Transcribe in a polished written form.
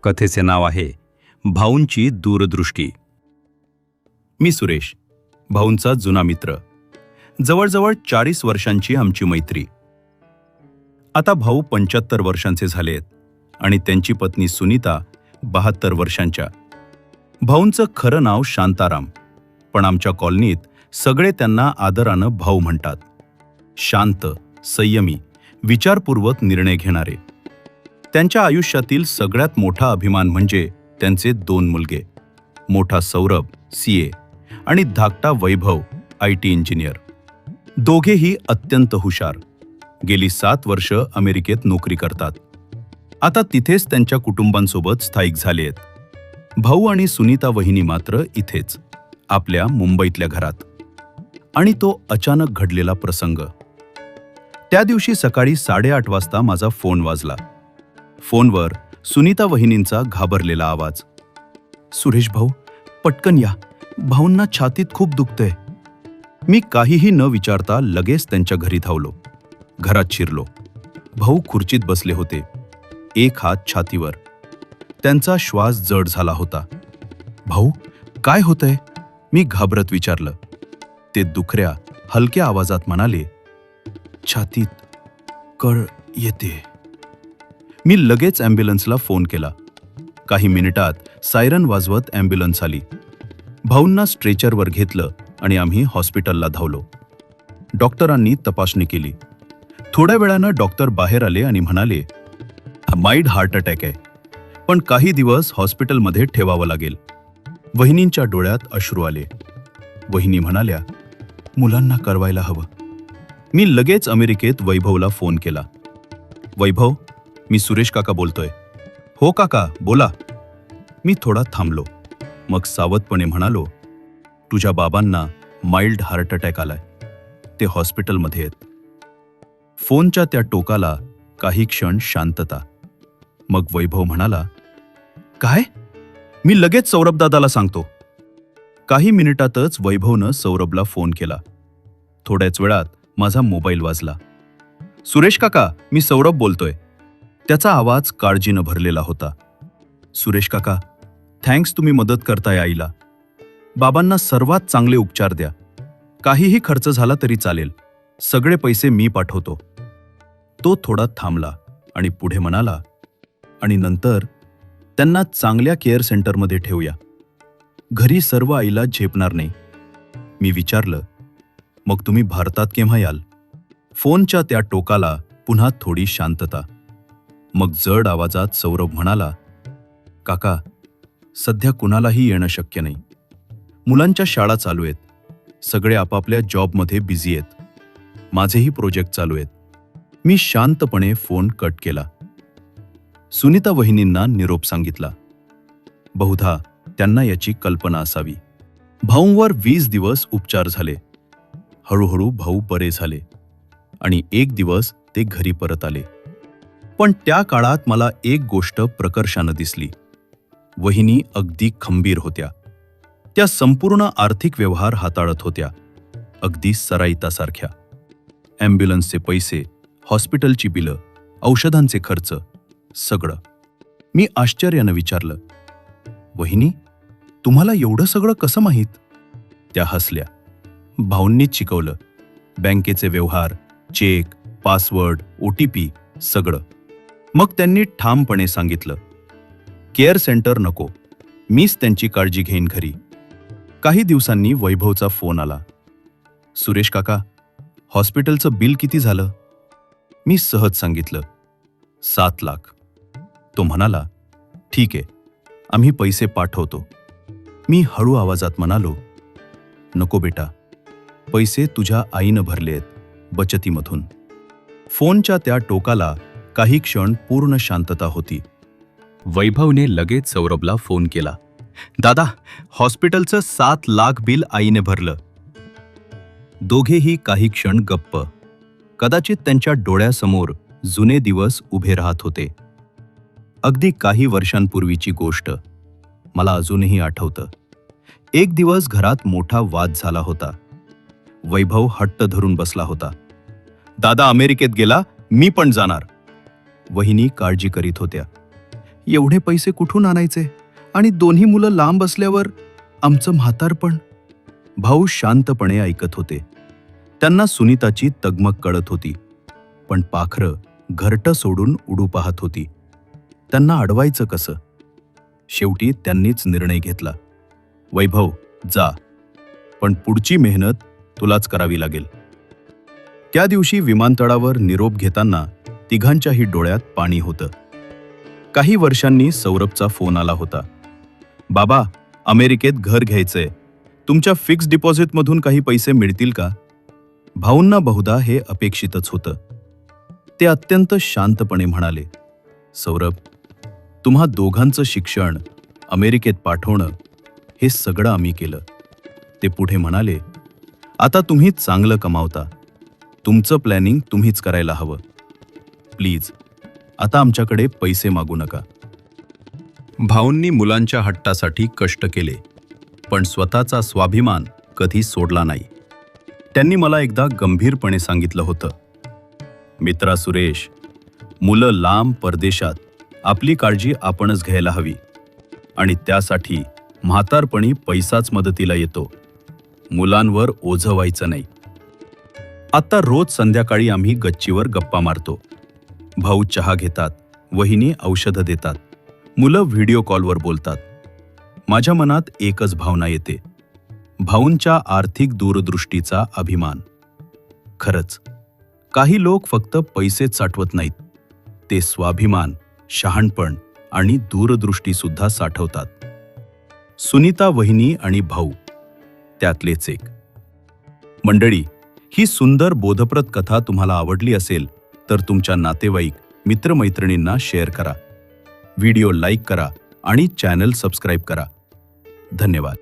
कथेचे नाव आहे भाऊंची दूरदृष्टी. मी सुरेश, भाऊंचा जुना मित्र. जवळजवळ 40 वर्षांची आमची मैत्री. आता भाऊ 75 वर्षांचे झालेत आणि त्यांची पत्नी सुनीता 72 वर्षांच्या. भाऊंचं खरं नाव शांताराम, पण आमच्या कॉलनीत सगळे त्यांना आदरानं भाऊ म्हणतात. शांत, संयमी, विचारपूर्वक निर्णय घेणारे. त्यांच्या आयुष्यातील सगळ्यात मोठा अभिमान म्हणजे त्यांचे 2 मुलगे. मोठा सौरभ CA आणि धाकटा वैभव IT इंजिनियर. दोघेही अत्यंत हुशार. गेली 7 वर्ष अमेरिकेत नोकरी करतात. आता तिथेच त्यांच्या कुटुंबांसोबत स्थायिक झालेत. भाऊ आणि सुनीता वहिनी मात्र इथेच, आपल्या मुंबईतल्या घरात. आणि तो अचानक घडलेला प्रसंग. त्या दिवशी सकाळी 8:30 वाजता माझा फोन वाजला. फोनवर सुनीता वहिनींचा घाबरलेला आवाज. सुरेश भाऊ, पटकन या, भाऊंना छातीत खूप दुखतंय. मी काहीही न विचारता लगेच त्यांच्या घरी धावलो. घरात शिरलो. भाऊ खुर्चीत बसले होते, एक हात छातीवर. त्यांचा श्वास जड झाला होता. भाऊ, काय होतंय? मी घाबरत विचारलं. ते दुखऱ्या, हलक्या आवाजात म्हणाले, छातीत कळ येते. मी लगेच ॲम्ब्युलन्सला फोन केला. काही मिनिटात सायरन वाजवत ॲम्ब्युलन्स आली. भाऊंना स्ट्रेचरवर घेतलं आणि आम्ही हॉस्पिटलला धावलो. डॉक्टरांनी तपासणी केली. थोड्या वेळानं डॉक्टर बाहेर आले आणि म्हणाले, माइल्ड हार्ट अटॅक आहे, पण काही दिवस हॉस्पिटलमध्ये ठेवावं लागेल. वहिनींच्या डोळ्यात अश्रू आले. वहिनी म्हणाल्या, मुलांना कळवायला हवं. मी लगेच अमेरिकेत वैभवला फोन केला. वैभव, मी सुरेश काका बोलतोय. हो काका, बोला. मी थोडा थांबलो. मग सावधपणे म्हणालो, तुझ्या बाबांना माइल्ड हार्ट अटॅक आलाय. ते हॉस्पिटलमध्ये आहेत. फोनच्या त्या टोकाला काही क्षण शांतता. मग वैभव म्हणाला, काय? मी लगेच सौरभ दादाला सांगतो. काही मिनिटातच वैभवनं सौरभला फोन केला. थोड्याच वेळात माझा मोबाईल वाजला. सुरेश काका, मी सौरभ बोलतोय. त्याचा आवाज काळजीनं भरलेला होता. सुरेश काका, थँक्स, तुम्ही मदत करताय आईला. बाबांना सर्वात चांगले उपचार द्या. काहीही खर्च झाला तरी चालेल. सगळे पैसे मी पाठवतो. तो थोडा थांबला आणि पुढे म्हणाला, आणि नंतर त्यांना चांगल्या केअर सेंटरमध्ये ठेवूया. घरी सर्व आईला झेपणार नाही. मी विचारलं, मग तुम्ही भारतात केव्हा याल? फोनच्या त्या टोकाला पुन्हा थोडी शांतता. मग जड आवाजात सौरभ म्हणाला, काका, सध्या कुणालाही येणं शक्य नाही. मुलांच्या शाळा चालू आहेत. सगळे आपापल्या जॉबमध्ये बिझी आहेत. माझेही प्रोजेक्ट चालू आहेत. मी शांतपणे फोन कट केला. सुनीता वहिनींना निरोप सांगितला. बहुधा त्यांना याची कल्पना असावी. भाऊंवर 20 दिवस उपचार झाले. हळूहळू भाऊ बरे झाले आणि एक दिवस ते घरी परत आले. पण त्या काळात मला एक गोष्ट प्रकर्षानं दिसली. वहिनी अगदी खंबीर होत्या. त्या संपूर्ण आर्थिक व्यवहार हाताळत होत्या, अगदी सराईतासारख्या. ॲम्ब्युलन्सचे पैसे, हॉस्पिटलची बिलं, औषधांचे खर्च, सगळं. मी आश्चर्यानं विचारलं, वहिनी, तुम्हाला एवढं सगळं कसं माहीत? त्या हसल्या. भाऊंनीच शिकवलं. बँकेचे व्यवहार, चेक, पासवर्ड, OTP, सगळं. मग त्यांनी ठामपणे सांगितलं, केअर सेंटर नको, मीच त्यांची काळजी घेईन घरी. काही दिवसांनी वैभवचा फोन आला. सुरेश काका, हॉस्पिटलचं बिल किती झालं? मी सहज सांगितलं, 7 लाख. तो म्हणाला, ठीक आहे, आम्ही पैसे पाठवतो. मी हळू आवाजात म्हणालो, नको बेटा, पैसे तुझ्या आईनं भरले आहेत, बचतीमधून. फोनच्या त्या टोकाला काही क्षण पूर्ण शांतता होती. वैभवने लगेच सौरभला फोन केला. दादा, हॉस्पिटलचं 7 लाख बिल आईने भरलं. दोघेही काही क्षण गप्प. कदाचित त्यांच्या डोळ्यासमोर जुने दिवस उभे राहत होते. अगदी काही वर्षांपूर्वीची गोष्ट. मला अजूनही आठवतं. एक दिवस घरात मोठा वाद झाला होता. वैभव हट्ट धरून बसला होता. दादा अमेरिकेत गेला, मी पण जाणार. वहिनी काळजी करीत होत्या. एवढे पैसे कुठून आणायचे? आणि दोन्ही मुलं लांब असल्यावर आमचं म्हातारपण. भाऊ शांतपणे ऐकत होते. त्यांना सुनीताची तगमग कळत होती, पण पाखरं घरटं सोडून उडू पाहत होती. त्यांना अडवायचं कसं? शेवटी त्यांनीच निर्णय घेतला. वैभव, जा, पण पुढची मेहनत तुलाच करावी लागेल. त्या दिवशी विमानतळावर निरोप घेताना तिघांच्याही डोळ्यात पाणी होतं. काही वर्षांनी सौरभचा फोन आला होता. बाबा, अमेरिकेत घर घ्यायचंय. तुमच्या फिक्स डिपॉझिटमधून काही पैसे मिळतील का? भाऊंना बहुधा हे अपेक्षितच होतं. ते अत्यंत शांतपणे म्हणाले, सौरभ, तुम्हा दोघांचं शिक्षण अमेरिकेत पाठवणं हे सगळं आम्ही केलं. ते पुढे म्हणाले, आता तुम्ही चांगलं कमावता. तुमचं प्लॅनिंग तुम्हीच करायला हवं. प्लीज, आता आमच्याकडे पैसे मागू नका. भाऊंनी मुलांच्या हट्टासाठी कष्ट केले, पण स्वतःचा स्वाभिमान कधी सोडला नाही. त्यांनी मला एकदा गंभीरपणे सांगितलं होतं, मित्रा सुरेश, मुलं लांब परदेशात, आपली काळजी आपणच घ्यायला हवी. आणि त्यासाठी म्हातारपणी पैसाच मदतीला येतो. मुलांवर ओझं व्हायचं नाही. आता रोज संध्याकाळी आम्ही गच्चीवर गप्पा मारतो. भाऊ चहा घेतात, वहिनी औषधं देतात, मुलं व्हिडिओ कॉलवर बोलतात. माझ्या मनात एकच भावना येते, भाऊंच्या आर्थिक दूरदृष्टीचा अभिमान. खरंच, काही लोक फक्त पैसेच साठवत नाहीत, ते स्वाभिमान, शहाणपण आणि दूरदृष्टी सुद्धा साठवतात. सुनीता वहिनी आणि भाऊ त्यातलेच एक. मंडळी, ही सुंदर बोधप्रद कथा तुम्हाला आवडली असेल तर तुमच्या नातेवाईक, मित्रमैत्रिणींना शेअर करा. व्हिडिओ लाईक करा आणि चॅनल सबस्क्राईब करा. धन्यवाद.